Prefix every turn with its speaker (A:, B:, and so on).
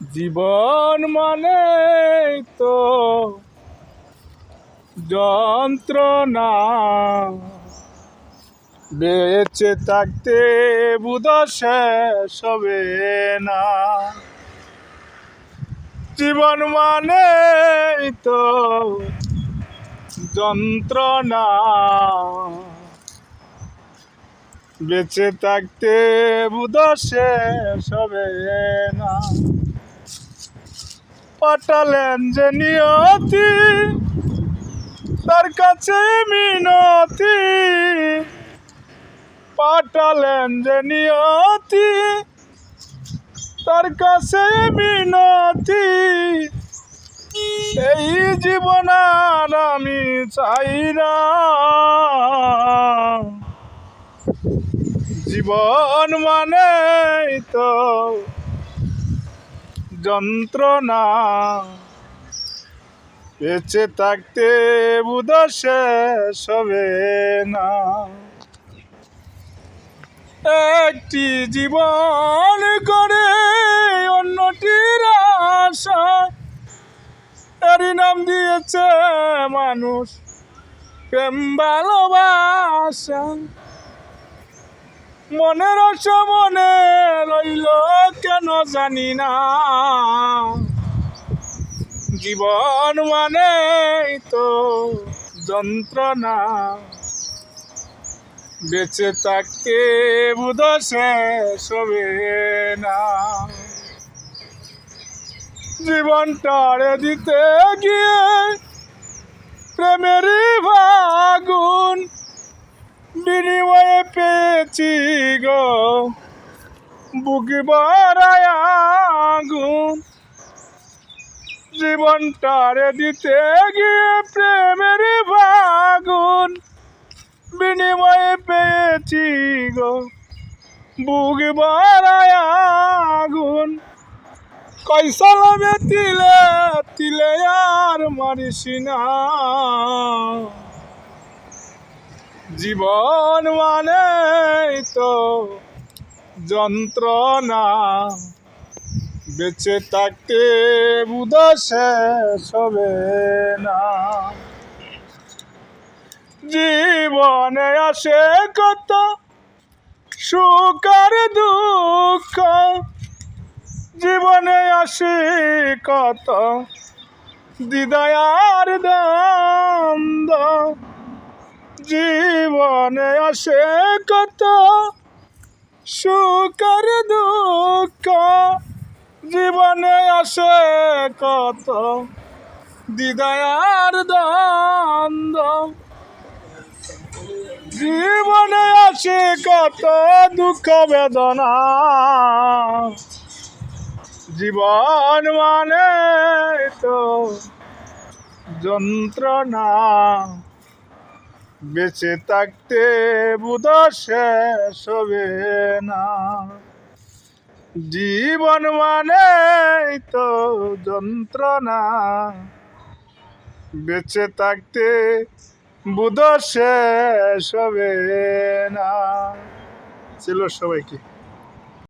A: জীবন মানে তো যন্ত্রণা, বেঁচে থাকতে বুধ শেষ হবে না। জীবন মানে তো যন্ত্রণা, বেঁচে থাকতে বুধ শেষ হবে না। পাঠালেন যে নিয়তি, তার কাছে মিনতি। পাঠালেন যে নিয়তি, তার কাছে মিনতি। এই জীবন আর আমি চাই না। জীবন মানে তো যন্ত্রণা, বেঁচে থাকতে বুধ শেষ হবে না। একটি জীবন করে অন্যটির আশা, এরই নাম দিয়েছে মানুষ প্রেম ভালোবাসা। মনের আশা মনে রইল কেন জানি না। জীবন মানে তো যন্ত্রণা, বেঁচে থাকতে বুধ শেষ হবে না। জীবনটারে দিতে গিয়ে প্রেমেরই আগুন বিনিময়ে পেয়েছি গো বুক ভরায় আগুন। জীবনটারে দিতে গিয়ে প্রেমেরই আগুন বিনিময়ে পেয়েছি গো বুক ভরায় আগুন। কইসালামে তিলে তিলে আর মারিস না। জীবন মানে তো যন্ত্রণা, বেঁচে থাকতে বুধ শেষ হবে না। জীবনে আসে কত সুখ আর দুঃখ, জীবনে আসে কত দ্বিধায় আর দ্বন্দ্ব। জীবনে আসে কত সুখ আর দুঃখ, জীবনে আসে কত দ্বিধায় আর দ্বন্দ্ব। জীবনে আসে কত দুঃখ বেদনা। জীবন মানে তো যন্ত্রণা, বেঁচে থাকতে বুধ শেষ হবে না। জীবন মানে তো যন্ত্রণা, বেঁচে থাকতে বুধ শেষ হবে না। ছিল সবাইকে।